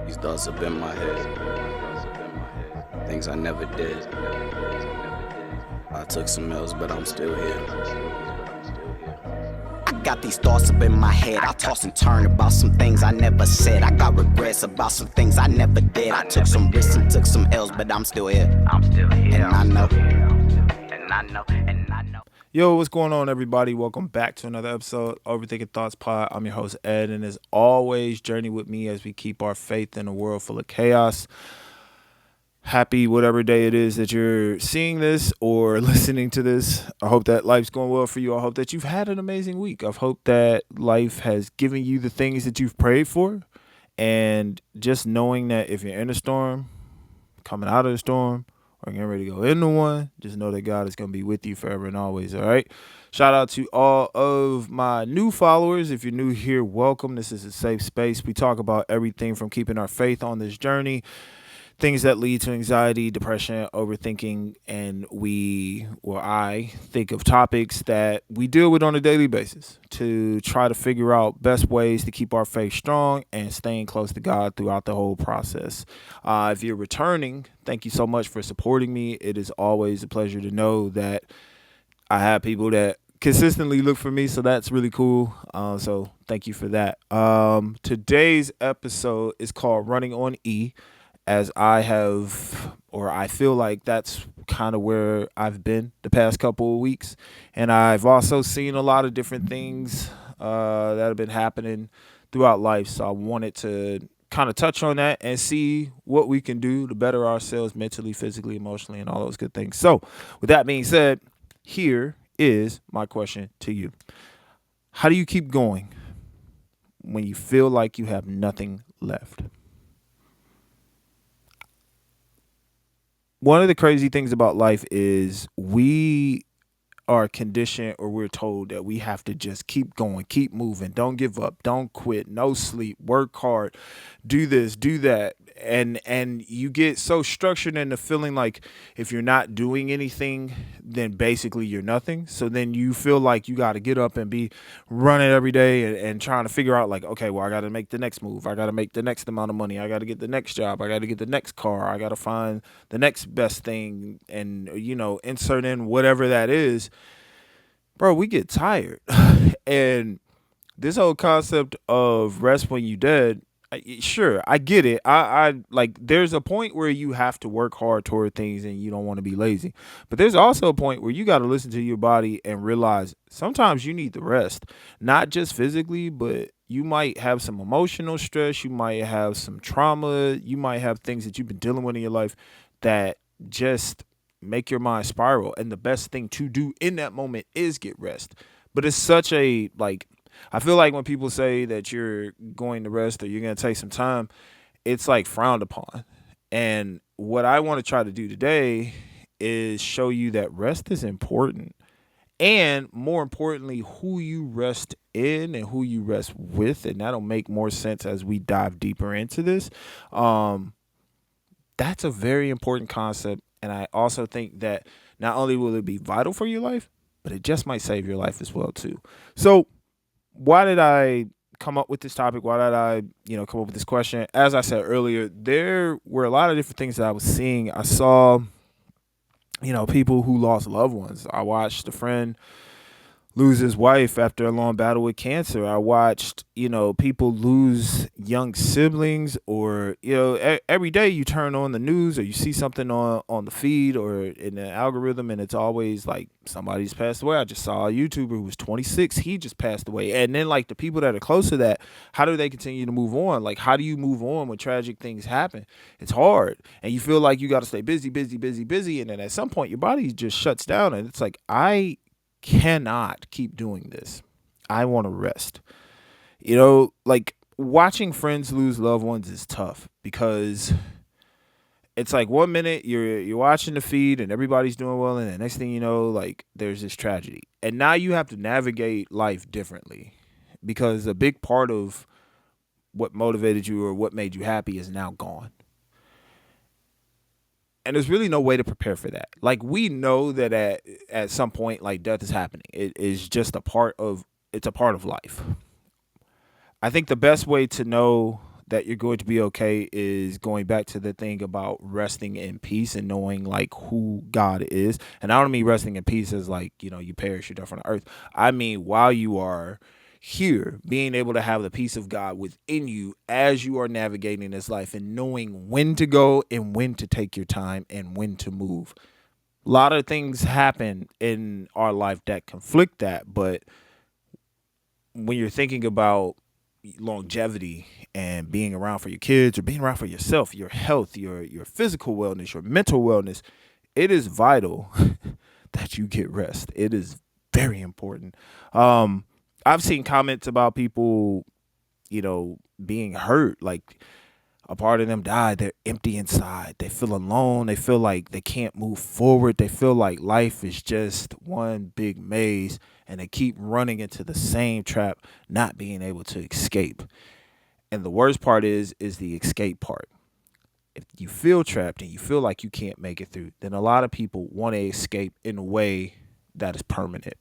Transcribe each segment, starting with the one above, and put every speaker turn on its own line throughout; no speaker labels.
These thoughts up in my head, things I never did. I took some L's, but I'm still here.
I got these thoughts up in my head. I toss and turn about some things I never said. I got regrets about some things I never did. I took some risks and took some L's, but I'm still here. And I know.
Yo, what's going on, everybody? Welcome back to another episode of Overthinking Thoughts Pod. I'm your host, Ed, and as always, journey with me as we keep our faith in a world full of chaos. Happy whatever day it is that you're seeing this or listening to this. I hope that life's going well for you. I hope that you've had an amazing week. I hope that life has given you the things that you've prayed for. And just knowing that if you're in a storm, coming out of the storm, or getting ready to go into one, just know that God is going to be with you forever and always, all right? Shout out to all of my new followers. If you're new here, welcome. This is a safe space. We talk about everything from keeping our faith on this journey, things that lead to anxiety, depression, overthinking, and I think of topics that we deal with on a daily basis to try to figure out best ways to keep our faith strong and staying close to God throughout the whole process. If you're returning, thank you so much for supporting me. It is always a pleasure to know that I have people that consistently look for me, so that's really cool. So thank you for that. Today's episode is called Running on E, as I feel like that's kind of where I've been the past couple of weeks. And I've also seen a lot of different things that have been happening throughout life. So I wanted to kind of touch on that and see what we can do to better ourselves mentally, physically, emotionally, and all those good things. So with that being said, here is my question to you. How do you keep going when you feel like you have nothing left? One of the crazy things about life is we are conditioned, or we're told that we have to just keep going, keep moving, don't give up, don't quit, no sleep, work hard, do this, do that. And you get so structured into feeling like if you're not doing anything, then basically you're nothing. So then you feel like you got to get up and be running every day and trying to figure out like, okay, well, I got to make the next move. I got to make the next amount of money. I got to get the next job. I got to get the next car. I got to find the next best thing and, insert in whatever that is. Bro, we get tired. And this whole concept of rest when you dead, sure, I get it. I like, there's a point where you have to work hard toward things and you don't want to be lazy. But there's also a point where you got to listen to your body and realize sometimes you need the rest, not just physically, but you might have some emotional stress. You might have some trauma. You might have things that you've been dealing with in your life that just make your mind spiral. And the best thing to do in that moment is get rest. But it's such a, like, I feel like when people say that you're going to rest or you're going to take some time, it's like frowned upon. And what I want to try to do today is show you that rest is important. And more importantly, who you rest in and who you rest with. And that'll make more sense as we dive deeper into this. That's a very important concept. And I also think that not only will it be vital for your life, but it just might save your life as well, too. So, why did I come up with this topic? Why did I, come up with this question? As I said earlier, there were a lot of different things that I was seeing. I saw, people who lost loved ones. I watched a friend lose his wife after a long battle with cancer. I watched, people lose young siblings, or, every day you turn on the news or you see something on the feed or in the algorithm, and it's always like somebody's passed away. I just saw a YouTuber who was 26. He just passed away. And then like the people that are close to that, how do they continue to move on? Like, how do you move on when tragic things happen? It's hard. And you feel like you got to stay busy, busy, busy, busy. And then at some point your body just shuts down and it's like, I cannot keep doing this. I want to rest. Like watching friends lose loved ones is tough because it's like 1 minute you're watching the feed and everybody's doing well, and the next thing you know, like there's this tragedy. And now you have to navigate life differently because a big part of what motivated you or what made you happy is now gone. And there's really no way to prepare for that. Like, we know that at some point, like, death is happening. It is just a part of life. I think the best way to know that you're going to be okay is going back to the thing about resting in peace and knowing like who God is. And I don't mean resting in peace as like, you perish, you're done from the earth. I mean, while you are here, being able to have the peace of God within you as you are navigating this life and knowing when to go and when to take your time and when to move. A lot of things happen in our life that conflict that, but when you're thinking about longevity and being around for your kids or being around for yourself, your health, your physical wellness, your mental wellness, it is vital that you get rest. It is very important. I've seen comments about people, being hurt, like a part of them died. They're empty inside. They feel alone. They feel like they can't move forward. They feel like life is just one big maze and they keep running into the same trap, not being able to escape. And the worst part is the escape part. If you feel trapped and you feel like you can't make it through, then a lot of people want to escape in a way that is permanent.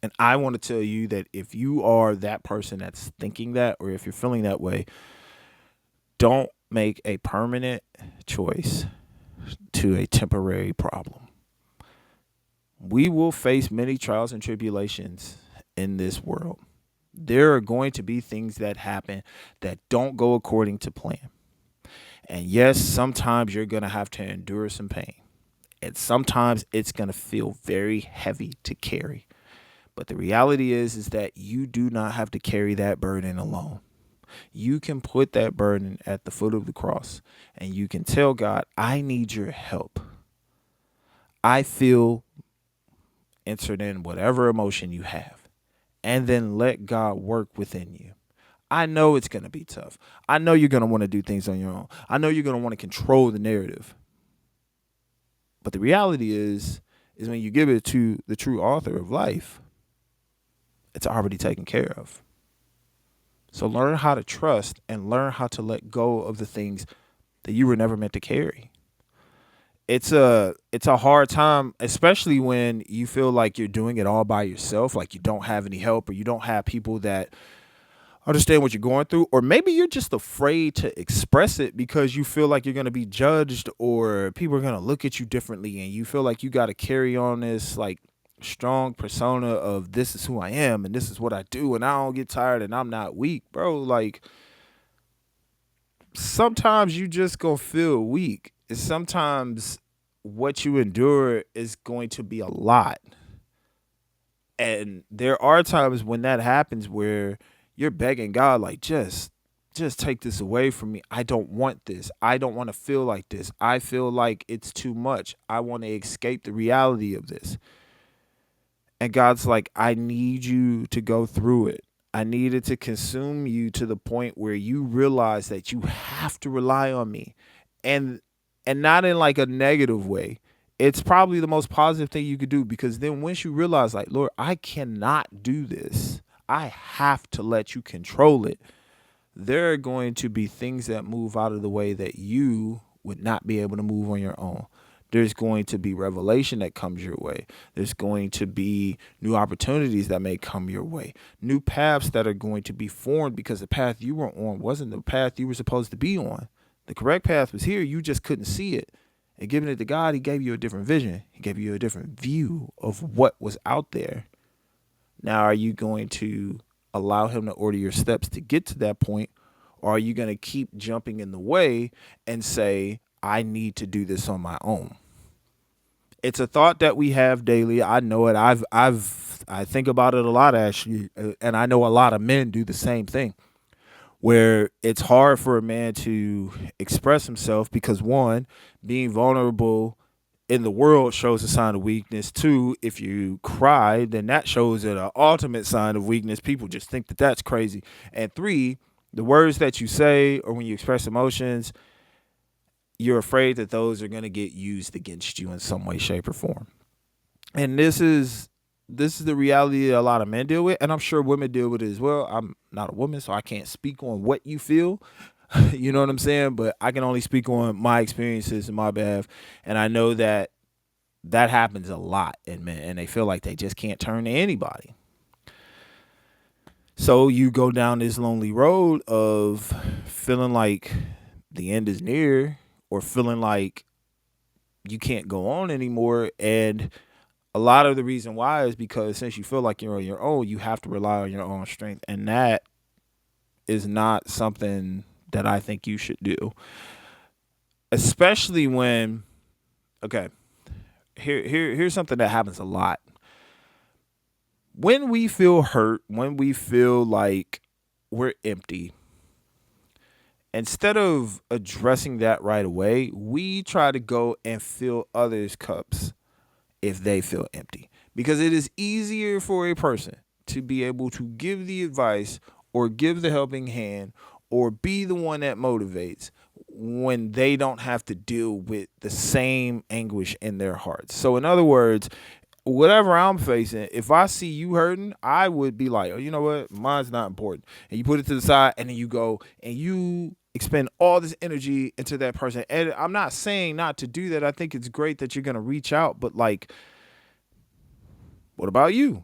And I want to tell you that if you are that person that's thinking that, or if you're feeling that way, don't make a permanent choice to a temporary problem. We will face many trials and tribulations in this world. There are going to be things that happen that don't go according to plan. And yes, sometimes you're going to have to endure some pain. And sometimes it's going to feel very heavy to carry. But the reality is that you do not have to carry that burden alone. You can put that burden at the foot of the cross and you can tell God, I need your help. I feel, insert in whatever emotion you have, and then let God work within you. I know it's going to be tough. I know you're going to want to do things on your own. I know you're going to want to control the narrative. But the reality is when you give it to the true author of life, it's already taken care of. So learn how to trust and learn how to let go of the things that you were never meant to carry. It's a hard time, especially when you feel like you're doing it all by yourself, like you don't have any help or you don't have people that understand what you're going through, or maybe you're just afraid to express it because you feel like you're going to be judged or people are going to look at you differently, and you feel like you got to carry on this like strong persona of this is who I am and this is what I do and I don't get tired and I'm not weak, bro. Like sometimes you just gonna feel weak. And sometimes what you endure is going to be a lot. And there are times when that happens where you're begging God, like, just take this away from me. I don't want this. I don't want to feel like this. I feel like it's too much. I want to escape the reality of this. And God's like, I need you to go through it. I need it to consume you to the point where you realize that you have to rely on me. And not in like a negative way. It's probably the most positive thing you could do, because then once you realize like, Lord, I cannot do this, I have to let you control it. There are going to be things that move out of the way that you would not be able to move on your own. There's going to be revelation that comes your way. There's going to be new opportunities that may come your way. New paths that are going to be formed because the path you were on wasn't the path you were supposed to be on. The correct path was here. You just couldn't see it. And giving it to God, he gave you a different vision. He gave you a different view of what was out there. Now, are you going to allow him to order your steps to get to that point? Or are you going to keep jumping in the way and say, I need to do this on my own? It's a thought that we have daily. I know it. I think about it a lot, actually. And I know a lot of men do the same thing, where it's hard for a man to express himself because, one, being vulnerable in the world shows a sign of weakness. Two, if you cry, then that shows an ultimate sign of weakness. People just think that that's crazy. And three, the words that you say or when you express emotions, you're afraid that those are going to get used against you in some way, shape, or form. And this is the reality that a lot of men deal with, and I'm sure women deal with it as well. I'm not a woman, so I can't speak on what you feel. You know what I'm saying? But I can only speak on my experiences in my behalf. And I know that happens a lot in men, and they feel like they just can't turn to anybody. So you go down this lonely road of feeling like the end is near or feeling like you can't go on anymore. And a lot of the reason why is because since you feel like you're on your own, you have to rely on your own strength. And that is not something that I think you should do. Especially when, okay, here's something that happens a lot. When we feel hurt, when we feel like we're empty, instead of addressing that right away, we try to go and fill others' cups if they feel empty. Because it is easier for a person to be able to give the advice or give the helping hand or be the one that motivates when they don't have to deal with the same anguish in their hearts. So, in other words, whatever I'm facing, if I see you hurting, I would be like, oh, you know what? Mine's not important. And you put it to the side and then you go and you expend all this energy into that person. And I'm not saying not to do that. I think it's great that you're going to reach out, but like, what about you?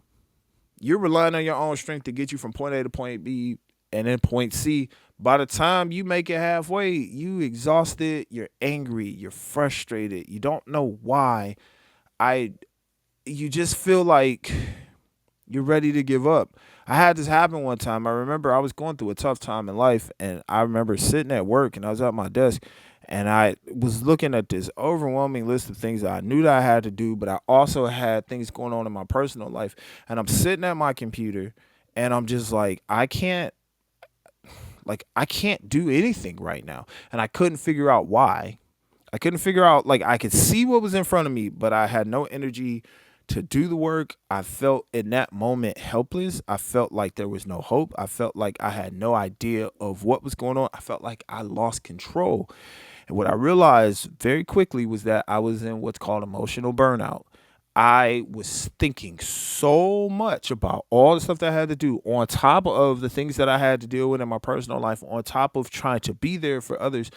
You're relying on your own strength to get you from point A to point B and then point C. By the time you make it halfway, you exhausted, you're angry, you're frustrated, you don't know why. I you just feel like you're ready to give up. I had this happen one time. I remember I was going through a tough time in life, and I remember sitting at work and I was at my desk and I was looking at this overwhelming list of things that I knew that I had to do, but I also had things going on in my personal life. And I'm sitting at my computer and I'm just like I can't do anything right now. And I couldn't figure out why. I couldn't figure out, like, I could see what was in front of me, but I had no energy to do the work. I felt in that moment helpless. I felt like there was no hope. I felt like I had no idea of what was going on. I felt like I lost control. And what I realized very quickly was that I was in what's called emotional burnout. I was thinking so much about all the stuff that I had to do, on top of the things that I had to deal with in my personal life, on top of trying to be there for others,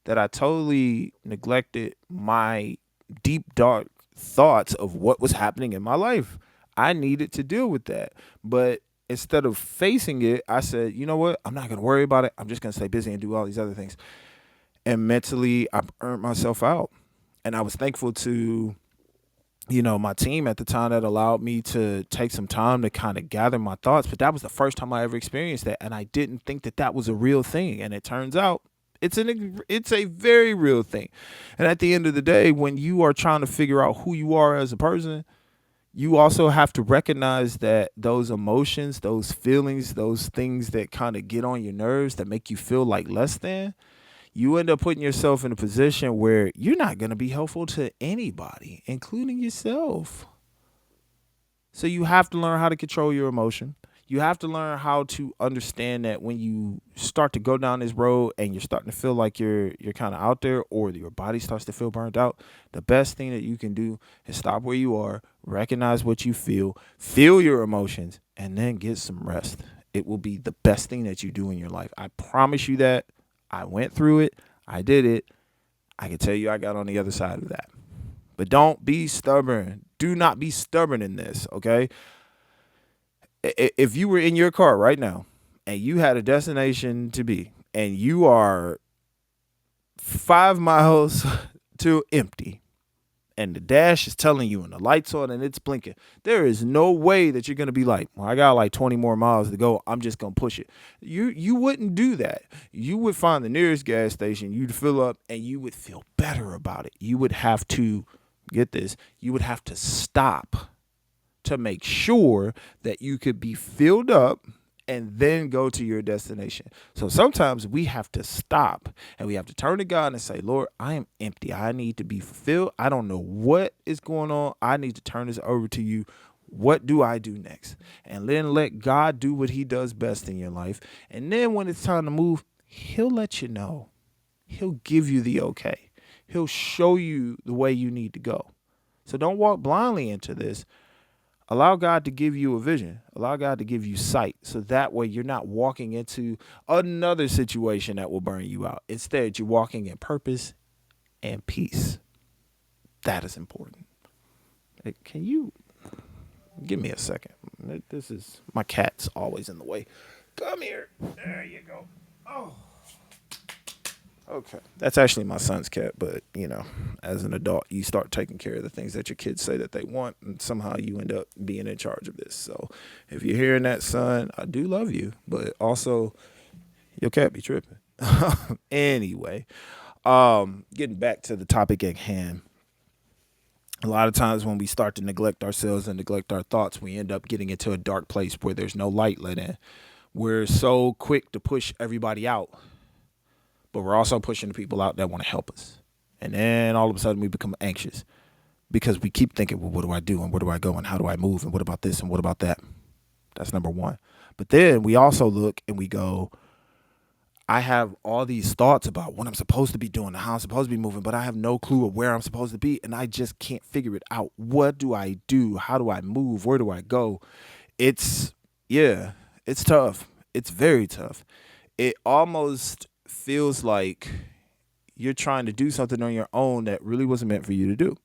that I totally neglected my deep, dark thoughts of what was happening in my life. I needed to deal with that. But instead of facing it, I said, you know what? I'm not going to worry about it. I'm just going to stay busy and do all these other things. And mentally, I burnt myself out. And I was thankful to, my team at the time that allowed me to take some time to kind of gather my thoughts. But that was the first time I ever experienced that. And I didn't think that that was a real thing. And it turns out it's a very real thing. And at the end of the day, when you are trying to figure out who you are as a person, you also have to recognize that those emotions, those feelings, those things that kind of get on your nerves that make you feel like less than, you end up putting yourself in a position where you're not going to be helpful to anybody, including yourself. So you have to learn how to control your emotion. You have to learn how to understand that when you start to go down this road and you're starting to feel like you're kind of out there, or your body starts to feel burnt out, the best thing that you can do is stop where you are, recognize what you feel your emotions, and then get some rest. It will be the best thing that you do in your life. I promise you that. I went through it. I did it. I can tell you I got on the other side of that. But don't be stubborn. Do not be stubborn in this, okay? If you were in your car right now and you had a destination to be, and you are 5 miles to empty, and the dash is telling you and the lights on and it's blinking, there is no way that you're going to be like, well, I got like 20 more miles to go, I'm just going to push it. You wouldn't do that. You would find the nearest gas station, you'd fill up, and you would feel better about it. You would have to, get this, you would have to stop to make sure that you could be filled up and then go to your destination. So sometimes we have to stop and we have to turn to God and say, Lord, I am empty. I need to be filled. I don't know what is going on. I need to turn this over to you. What do I do next? And then let God do what he does best in your life. And then when it's time to move, he'll let you know. He'll give you the okay. He'll show you the way you need to go. So don't walk blindly into this. Allow God to give you a vision. Allow God to give you sight. So that way you're not walking into another situation that will burn you out. Instead, you're walking in purpose and peace. That is important. Can you Give me a second. This is my cat's always in the way. Come here. There you go. Oh. Okay. That's actually my son's cat, but as an adult, you start taking care of the things that your kids say that they want, and somehow you end up being in charge of this. So, if you're hearing that, son, I do love you, but also your cat be tripping. Anyway, getting back to the topic at hand. A lot of times when we start to neglect ourselves and neglect our thoughts, we end up getting into a dark place where there's no light let in. We're so quick to push everybody out, but we're also pushing the people out that want to help us. And then all of a sudden we become anxious because we keep thinking, well, what do I do? And where do I go? And how do I move? And what about this? And what about that? That's number one. But then we also look and we go, I have all these thoughts about what I'm supposed to be doing and how I'm supposed to be moving, but I have no clue of where I'm supposed to be. And I just can't figure it out. What do I do? How do I move? Where do I go? It's tough. It's very tough. It almost feels like you're trying to do something on your own that really wasn't meant for you to do.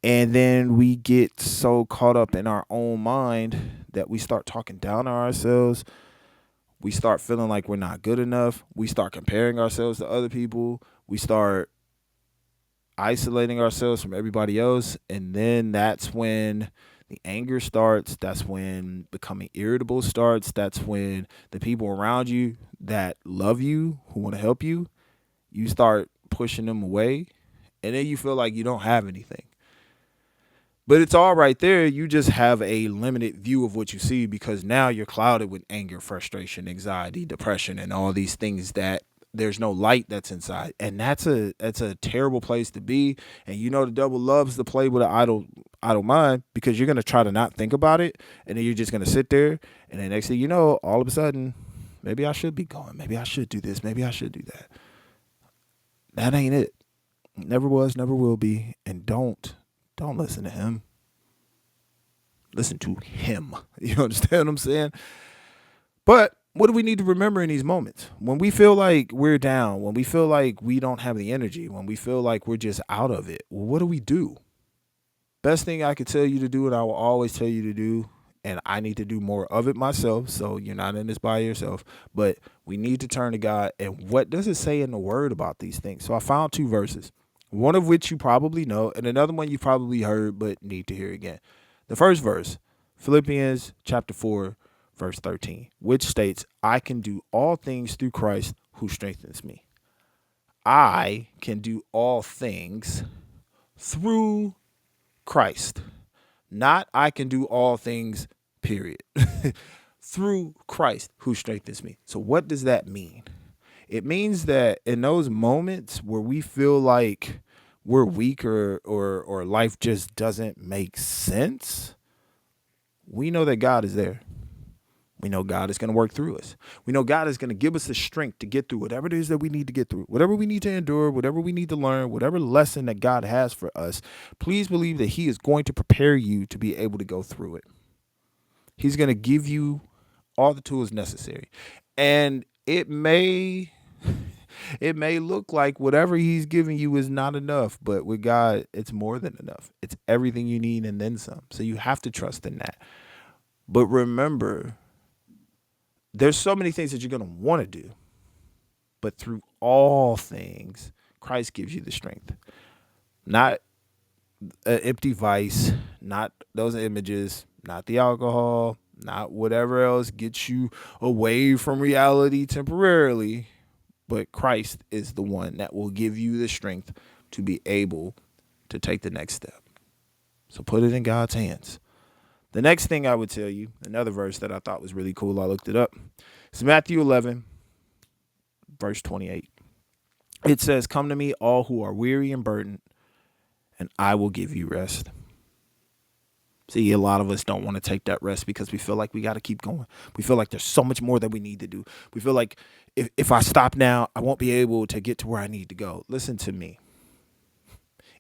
And then we get so caught up in our own mind that we start talking down on ourselves. We start feeling like we're not good enough. We start comparing ourselves to other people. We start isolating ourselves from everybody else. And then that's when the anger starts. That's when becoming irritable starts. That's when the people around you that love you, who want to help you, you start pushing them away. And then you feel like you don't have anything. But it's all right there. You just have a limited view of what you see because now you're clouded with anger, frustration, anxiety, depression, and all these things that there's no light that's inside. And that's a terrible place to be. And the devil loves to play with an idle mind because you're gonna try to not think about it, and then you're just gonna sit there, and then next thing you know, all of a sudden, maybe I should be going, maybe I should do this, maybe I should do that. That ain't it. Never was, never will be. And don't listen to him. Listen to him. You understand what I'm saying? But what do we need to remember in these moments? When we feel like we're down, when we feel like we don't have the energy, when we feel like we're just out of it, well, what do we do? Best thing I could tell you to do, and I will always tell you to do, and I need to do more of it myself, so you're not in this by yourself, but we need to turn to God. And what does it say in the word about these things? So I found 2 verses. One of which you probably know, and another one you probably heard but need to hear again. The first verse, Philippians chapter 4, verse 13, which states, I can do all things through Christ who strengthens me. I can do all things through Christ. Not I can do all things, period. Through Christ who strengthens me. So what does that mean? It means that in those moments where we feel like we're weak or life just doesn't make sense, we know that God is there. We know God is going to work through us. We know God is going to give us the strength to get through whatever it is that we need to get through, whatever we need to endure, whatever we need to learn, whatever lesson that God has for us. Please believe that he is going to prepare you to be able to go through it. He's going to give you all the tools necessary. And it may look like whatever he's giving you is not enough, but with God, it's more than enough. It's everything you need and then some. So you have to trust in that. But remember, there's so many things that you're going to want to do, but through all things, Christ gives you the strength. Not an empty vice, not those images, not the alcohol, not whatever else gets you away from reality temporarily, but Christ is the one that will give you the strength to be able to take the next step. So put it in God's hands. The next thing I would tell you, another verse that I thought was really cool, I looked it up. It's Matthew 11, verse 28. It says, come to me, all who are weary and burdened, and I will give you rest. See, a lot of us don't want to take that rest because we feel like we got to keep going. We feel like there's so much more that we need to do. We feel like if I stop now, I won't be able to get to where I need to go. Listen to me.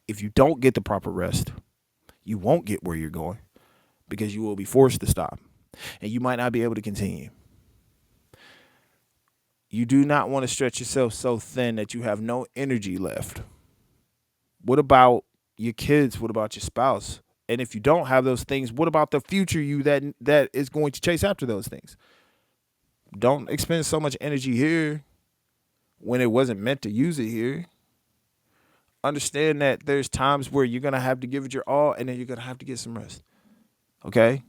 If you don't get the proper rest, you won't get where you're going because you will be forced to stop and you might not be able to continue. You do not want to stretch yourself so thin that you have no energy left. What about your kids? What about your spouse? And if you don't have those things, what about the future you that is going to chase after those things? Don't expend so much energy here when it wasn't meant to use it here. Understand that there's times where you're gonna have to give it your all, and then you're gonna have to get some rest. Okay?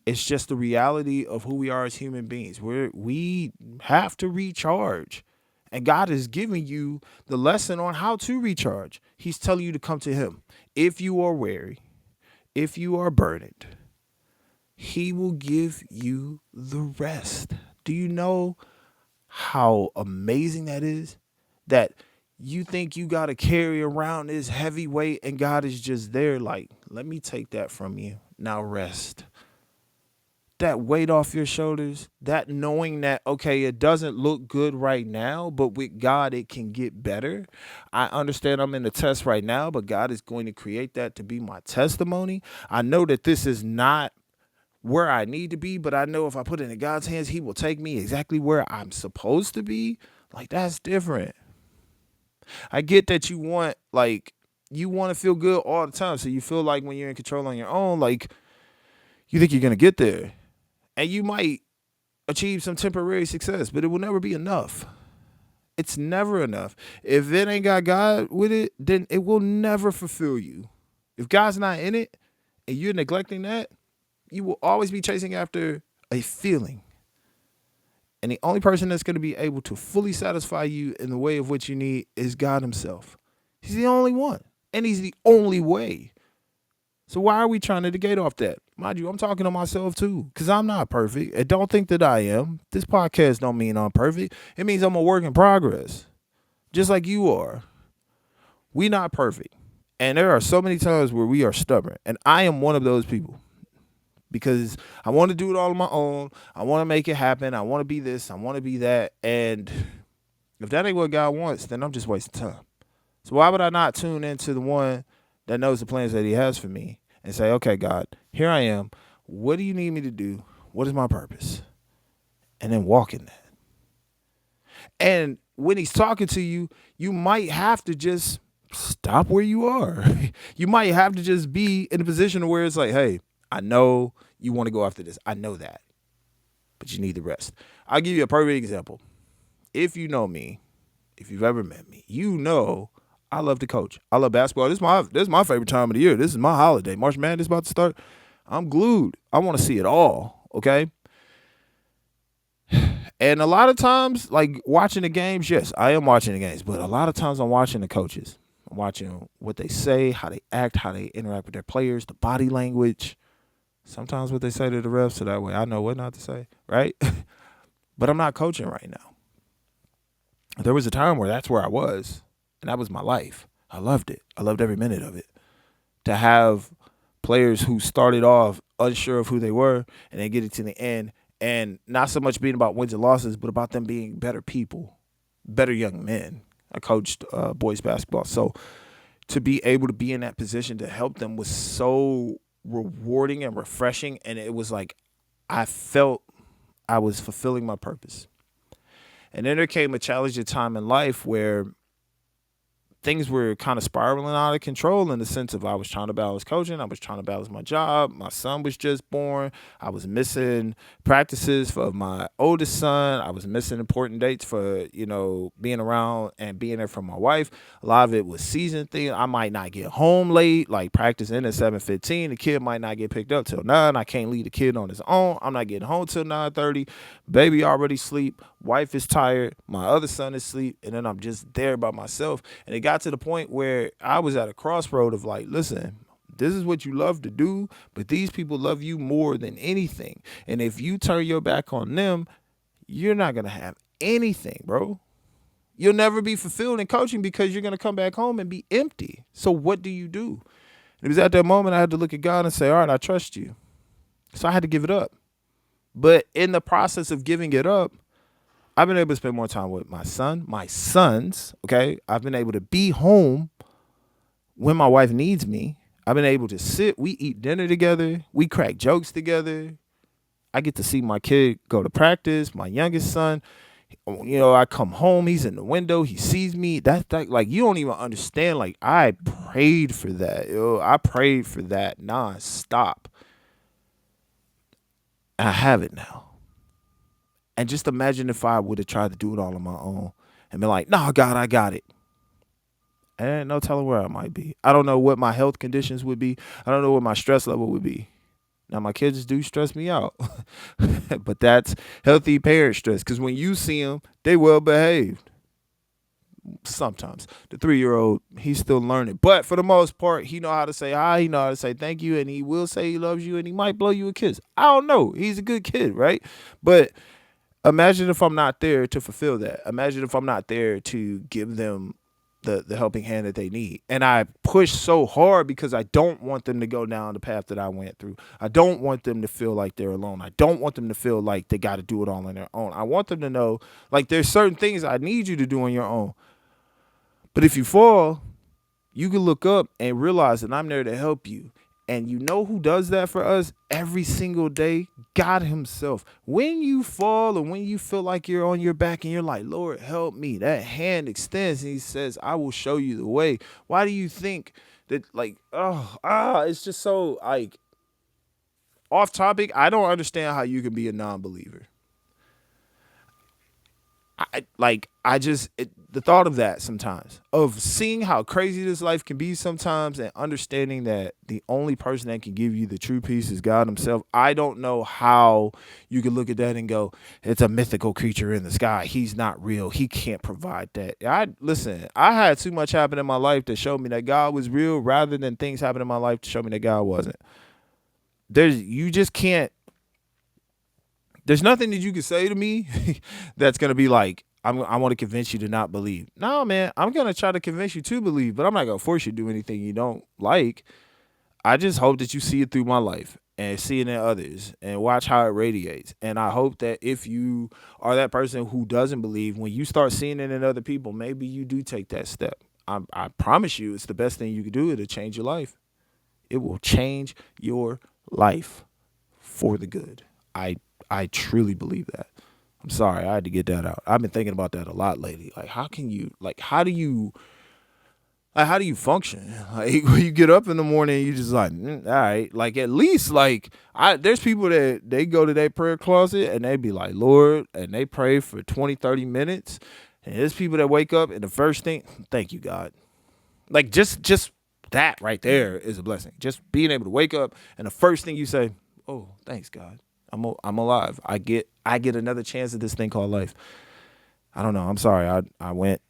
It's just the reality of who we are as human beings. We have to recharge. And God is giving you the lesson on how to recharge. He's telling you to come to him. If you are weary, if you are burdened, he will give you the rest. Do you know how amazing that is? That you think you got to carry around this heavy weight and God is just there like, let me take that from you. Now rest. That weight off your shoulders, that knowing that, okay, it doesn't look good right now, but with God, it can get better. I understand I'm in the test right now, but God is going to create that to be my testimony. I know that this is not where I need to be, but I know if I put it in God's hands, he will take me exactly where I'm supposed to be. Like, that's different. I get that you want to feel good all the time. So you feel like when you're in control on your own, like you think you're going to get there. And you might achieve some temporary success, but it will never be enough. It's never enough. If it ain't got God with it, then it will never fulfill you. If God's not in it and you're neglecting that, you will always be chasing after a feeling. And the only person that's going to be able to fully satisfy you in the way of what you need is God himself. He's the only one. And he's the only way. So why are we trying to negate off that? Mind you, I'm talking to myself too, because I'm not perfect. And don't think that I am. This podcast don't mean I'm perfect. It means I'm a work in progress, just like you are. We not perfect. And there are so many times where we are stubborn. And I am one of those people because I want to do it all on my own. I want to make it happen. I want to be this. I want to be that. And if that ain't what God wants, then I'm just wasting time. So why would I not tune into the one that knows the plans that he has for me and say, okay, God, here I am. What do you need me to do? What is my purpose? And then walk in that. And when he's talking to you, you might have to just stop where you are. You might have to just be in a position where it's like, hey, I know you want to go after this. I know that. But you need the rest. I'll give you a perfect example. If you know me, if you've ever met me, you know I love to coach. I love basketball. This is my favorite time of the year. This is my holiday. March Madness about to start. I'm glued. I want to see it all, okay? And a lot of times, like watching the games, yes, I am watching the games. But a lot of times I'm watching the coaches. I'm watching what they say, how they act, how they interact with their players, the body language. Sometimes what they say to the refs, so that way I know what not to say, right? But I'm not coaching right now. There was a time where that's where I was. And that was my life. I loved it. I loved every minute of it. To have players who started off unsure of who they were and then get it to the end, and not so much being about wins and losses, but about them being better people, better young men. I coached boys basketball. So to be able to be in that position to help them was so rewarding and refreshing. And it was like I felt I was fulfilling my purpose. And then there came a challenging time in life where things were kind of spiraling out of control in the sense of I was trying to balance coaching. I was trying to balance my job. My son was just born. I was missing practices for my oldest son. I was missing important dates for, being around and being there for my wife. A lot of it was season thing. I might not get home late, like practice in at 7:15. The kid might not get picked up till 9. I can't leave the kid on his own. I'm not getting home till 9:30. Baby already sleep. Wife is tired. My other son is asleep. And then I'm just there by myself. And it got to the point where I was at a crossroad of like, listen, this is what you love to do, but these people love you more than anything. And if you turn your back on them, you're not going to have anything, bro. You'll never be fulfilled in coaching because you're going to come back home and be empty. So what do? And it was at that moment I had to look at God and say, all right, I trust you. So I had to give it up. But in the process of giving it up, I've been able to spend more time with my sons, okay? I've been able to be home when my wife needs me. I've been able to sit, we eat dinner together, we crack jokes together. I get to see my kid go to practice. My youngest son, You know, I come home, he's in the window, he sees me. That's like you don't even understand. Like I prayed for that. Yo, I prayed for that nonstop. I have it now. And just imagine if I would have tried to do it all on my own and been like, "No, God, I got it." And no telling where I might be. I don't know what my health conditions would be. I don't know what my stress level would be. Now my kids do stress me out, but that's healthy parent stress. Because when you see them, they well behaved. Sometimes the 3-year-old, he's still learning, but for the most part, he know how to say hi, he know how to say thank you, and he will say he loves you, and he might blow you a kiss. I don't know. He's a good kid, right? But imagine if I'm not there to fulfill that. Imagine if I'm not there to give them the helping hand that they need. And I push so hard because I don't want them to go down the path that I went through. I don't want them to feel like they're alone. I don't want them to feel like they got to do it all on their own. I want them to know, like, there's certain things I need you to do on your own. But if you fall, you can look up and realize that I'm there to help you. And you know who does that for us every single day? God himself. When you fall and when you feel like you're on your back and you're like, Lord, help me, that hand extends and he says, I will show you the way. Why do you think that, like, it's just so, like, off topic? I don't understand how you can be a non-believer. The thought of that sometimes, of seeing how crazy this life can be sometimes and understanding that the only person that can give you the true peace is God himself. I don't know how you can look at that and go, it's a mythical creature in the sky. He's not real. He can't provide that. I had too much happen in my life to show me that God was real rather than things happen in my life to show me that God wasn't. You just can't. There's nothing that you can say to me that's going to be like, I want to convince you to not believe. No, man, I'm going to try to convince you to believe, but I'm not going to force you to do anything you don't like. I just hope that you see it through my life and see it in others and watch how it radiates. And I hope that if you are that person who doesn't believe, when you start seeing it in other people, maybe you do take that step. I promise you it's the best thing you can do to change your life. It will change your life for the good. I truly believe that. I'm sorry, I had to get that out. I've been thinking about that a lot lately. Like, how do you function? Like, when you get up in the morning, you just like, all right. Like, at least, like, there's people that they go to their prayer closet and they be like, Lord, and they pray for 20, 30 minutes. And there's people that wake up and the first thing, thank you, God. Like, just that right there is a blessing. Just being able to wake up and the first thing you say, oh, thanks, God. I'm alive. I get another chance at this thing called life. I don't know. I'm sorry. I went.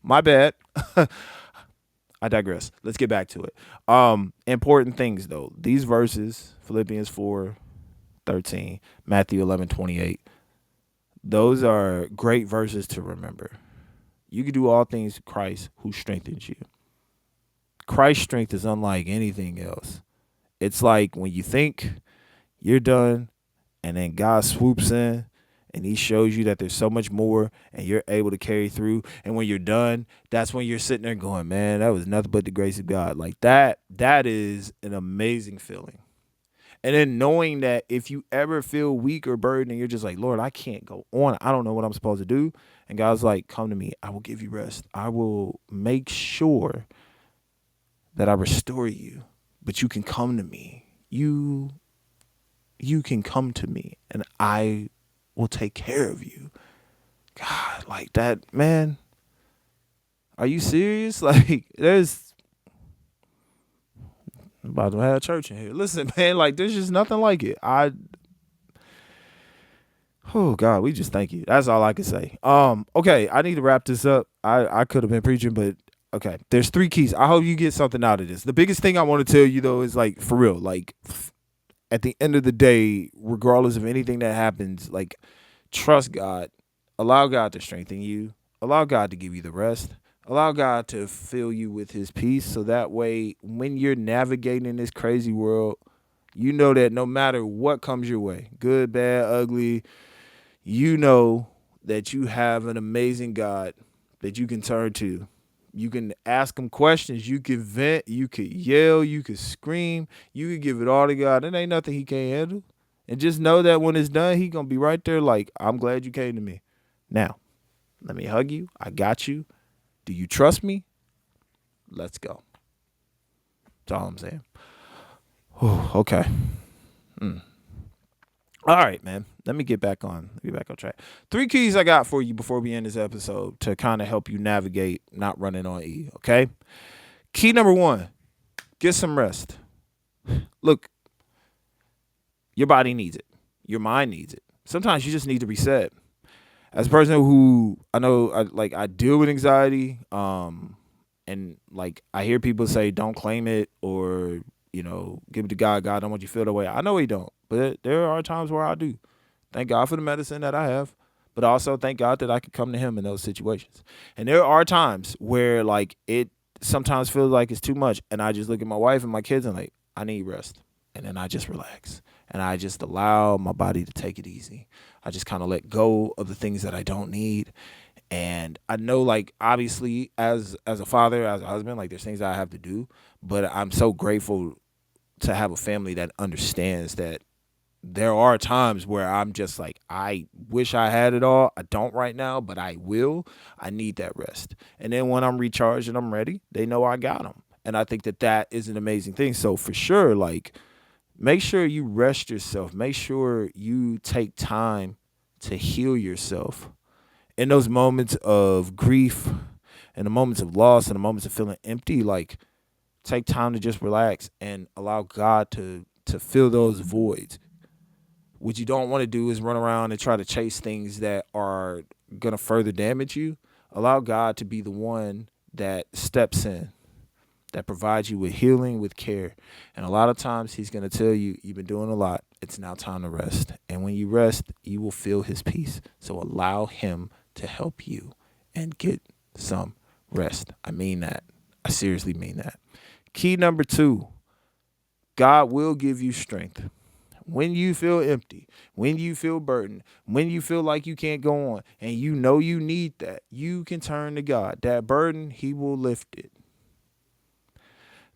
My bad. I digress. Let's get back to it. Important things though. These verses, Philippians 4:13, Matthew 11:28. Those are great verses to remember. You can do all things through Christ who strengthens you. Christ's strength is unlike anything else. It's like when you think you're done and then God swoops in and he shows you that there's so much more and you're able to carry through. And when you're done, that's when you're sitting there going, man, that was nothing but the grace of God. Like that is an amazing feeling. And then knowing that if you ever feel weak or burdened and you're just like, Lord, I can't go on. I don't know what I'm supposed to do. And God's like, come to me. I will give you rest. I will make sure that I restore you. But you can come to me. You can come to me and I will take care of you. God, like that, man. Are you serious? Like, I'm about to have church in here. Listen, man, like there's just nothing like it. Oh God, we just thank you. That's all I can say. Okay, I need to wrap this up. I could have been preaching, but okay, there's 3 keys. I hope you get something out of this. The biggest thing I want to tell you though is like, for real, like at the end of the day, regardless of anything that happens, like trust God, allow God to strengthen you, allow God to give you the rest, allow God to fill you with his peace. So that way, when you're navigating this crazy world, you know that no matter what comes your way, good, bad, ugly, you know that you have an amazing God that you can turn to. You can ask him questions. You can vent. You could yell. You could scream. You could give it all to God. It ain't nothing he can't handle. And just know that when it's done, he going to be right there like, I'm glad you came to me. Now, let me hug you. I got you. Do you trust me? Let's go. That's all I'm saying. Whew, okay. All right, man. Let me get back on track. 3 keys I got for you before we end this episode to kind of help you navigate not running on E, okay? Key number 1, get some rest. Look, your body needs it. Your mind needs it. Sometimes you just need to reset. As a person who I know I deal with anxiety, and like I hear people say don't claim it or, give it to God. God don't want you to feel that way. I know he don't. But there are times where I do. Thank God for the medicine that I have. But also thank God that I can come to him in those situations. And there are times where like it sometimes feels like it's too much. And I just look at my wife and my kids and like, I need rest. And then I just relax. And I just allow my body to take it easy. I just kind of let go of the things that I don't need. And I know, like, obviously, as a father, as a husband, like, there's things that I have to do. But I'm so grateful to have a family that understands that there are times where I'm just like, I wish I had it all. I don't right now, but I will. I need that rest. And then when I'm recharged and I'm ready, they know I got them. And I think that is an amazing thing. So for sure, like, make sure you rest yourself. Make sure you take time to heal yourself. In those moments of grief, in the moments of loss, in the moments of feeling empty, like, take time to just relax and allow God to fill those voids. What you don't want to do is run around and try to chase things that are going to further damage you. Allow God to be the one that steps in, that provides you with healing, with care. And a lot of times he's going to tell you, you've been doing a lot. It's now time to rest. And when you rest, you will feel his peace. So allow him to help you and get some rest. I mean that. I seriously mean that. Key number 2, God will give you strength. When you feel empty, when you feel burdened, when you feel like you can't go on, and you know you need that, you can turn to God. That burden, he will lift it.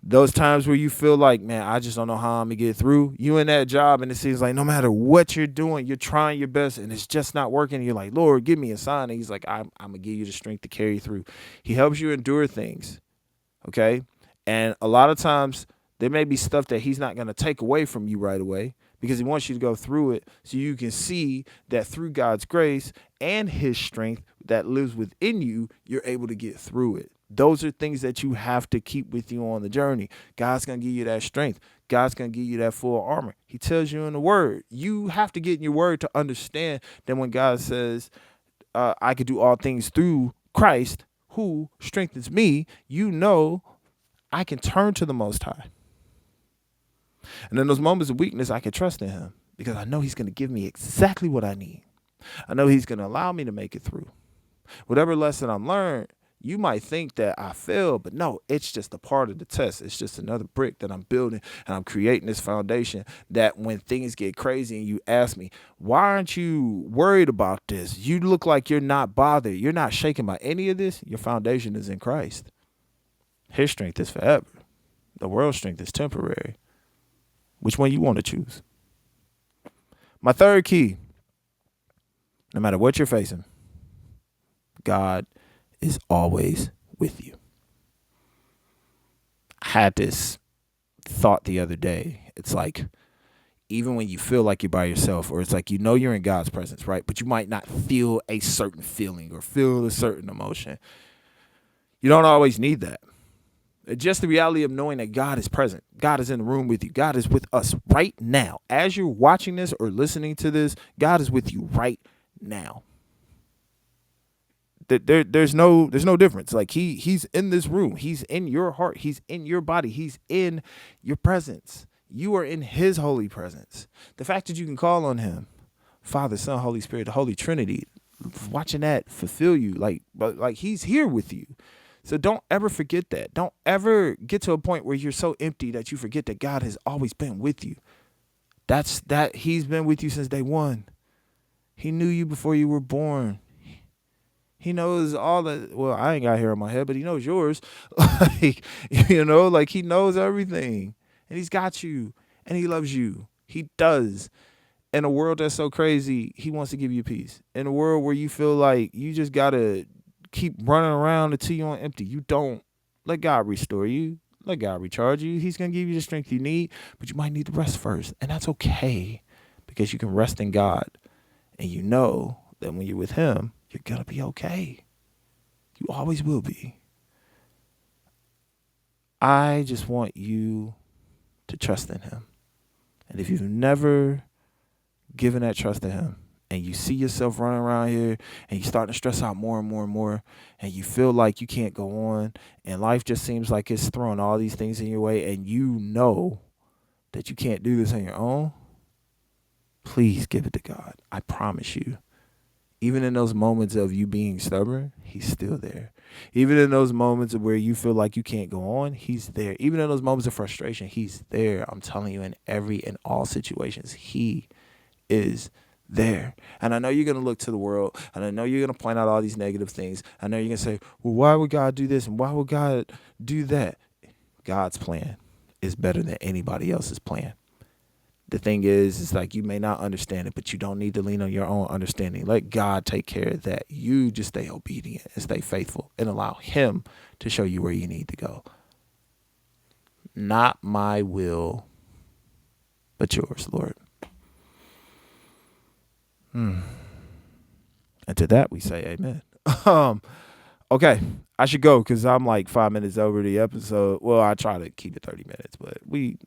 Those times where you feel like, man, I just don't know how I'm going to get through. You in that job and it seems like no matter what you're doing, you're trying your best and it's just not working. And you're like, Lord, give me a sign. And he's like, I'm going to give you the strength to carry through. He helps you endure things, okay? And a lot of times there may be stuff that he's not going to take away from you right away because he wants you to go through it so you can see that through God's grace and his strength that lives within you, you're able to get through it. Those are things that you have to keep with you on the journey. God's going to give you that strength. God's going to give you that full armor. He tells you in the word. You have to get in your word to understand that when God says, I could do all things through Christ who strengthens me, you know I can turn to the Most High. And in those moments of weakness, I can trust in him because I know he's going to give me exactly what I need. I know he's going to allow me to make it through. Whatever lesson I'm learned, you might think that I failed, but no, it's just a part of the test. It's just another brick that I'm building and I'm creating this foundation that when things get crazy and you ask me, why aren't you worried about this? You look like you're not bothered. You're not shaken by any of this. Your foundation is in Christ. His strength is forever. The world's strength is temporary. Which one you want to choose? My third key, no matter what you're facing, God is always with you. I had this thought the other day. It's like, even when you feel like you're by yourself, or it's like, you're in God's presence, right? But you might not feel a certain feeling or feel a certain emotion. You don't always need that. Just the reality of knowing that God is present. God is in the room with you. God is with us right now. As you're watching this or listening to this, God is with you right now. There's no difference. Like he's in this room. He's in your heart. He's in your body. He's in your presence. You are in his holy presence. The fact that you can call on him, Father, Son, Holy Spirit, the Holy Trinity, watching that fulfill you, like he's here with you. So don't ever forget that. Don't ever get to a point where you're so empty that you forget that God has always been with you. That he's been with you since day one. He knew you before you were born. He knows all the, well, I ain't got hair on my head, but he knows yours. Like he knows everything. And he's got you and he loves you. He does. In a world that's so crazy, he wants to give you peace. In a world where you feel like you just gotta keep running around until you're on empty, you don't. Let God restore you. Let God recharge you. He's gonna give you the strength you need, but you might need to rest first, and that's okay, because you can rest in God, and you know that when you're with Him, you're gonna be okay. You always will be. I just want you to trust in Him, and if you've never given that trust to Him, and you see yourself running around here and you start to stress out more and more and more, and you feel like you can't go on, and life just seems like it's throwing all these things in your way, and you know that you can't do this on your own, please give it to God. I promise you. Even in those moments of you being stubborn, He's still there. Even in those moments where you feel like you can't go on, He's there. Even in those moments of frustration, He's there. I'm telling you, in every and all situations, He is there. And I know you're going to look to the world, and I know you're going to point out all these negative things. I know you're going to say, well, why would God do this and why would God do that? God's plan is better than anybody else's plan. The thing is like, you may not understand it, but you don't need to lean on your own understanding. Let God take care of that. You just stay obedient and stay faithful and allow Him to show you where you need to go. Not my will, but yours, Lord. And to that we say amen. Okay, I should go because I'm like 5 minutes over the episode. Well, I try to keep it 30 minutes, but we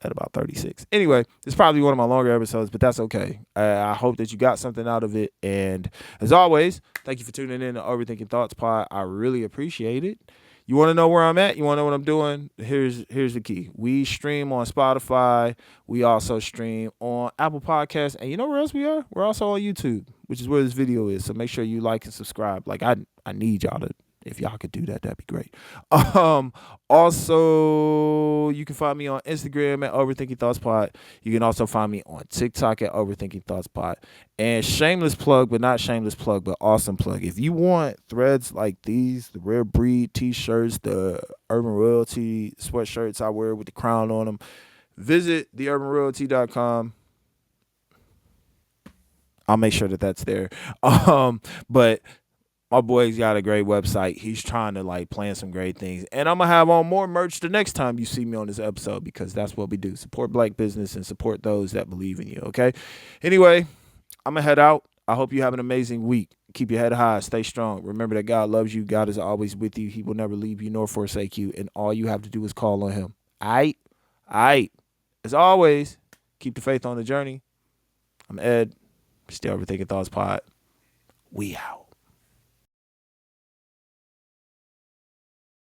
at about 36. Anyway, it's probably one of my longer episodes, but that's okay. I hope that you got something out of it. And as always, thank you for tuning in to Overthinking Thoughts Pod. I really appreciate it. You want to know where I'm at? You want to know what I'm doing? Here's the key. We stream on Spotify. We also stream on Apple Podcasts. And you know where else we are? We're also on YouTube, which is where this video is. So make sure you like and subscribe. Like, I need y'all to, if y'all could do that, that'd be great. Also, you can find me on Instagram at Overthinking Thoughts Pod. You can also find me on TikTok at Overthinking Thoughts Pod. And shameless plug, but not shameless plug, but awesome plug. If you want threads like these, the Rare Breed t-shirts, the Urban Royalty sweatshirts I wear with the crown on them, visit theurbanroyalty.com. I'll make sure that that's there. But my boy's got a great website. He's trying to like plan some great things. And I'm going to have on more merch the next time you see me on this episode, because that's what we do. Support Black business and support those that believe in you, okay? Anyway, I'm going to head out. I hope you have an amazing week. Keep your head high. Stay strong. Remember that God loves you. God is always with you. He will never leave you nor forsake you. And all you have to do is call on Him. All right. As always, keep the faith on the journey. I'm Ed. Still Overthinking Thoughts Pod. We out.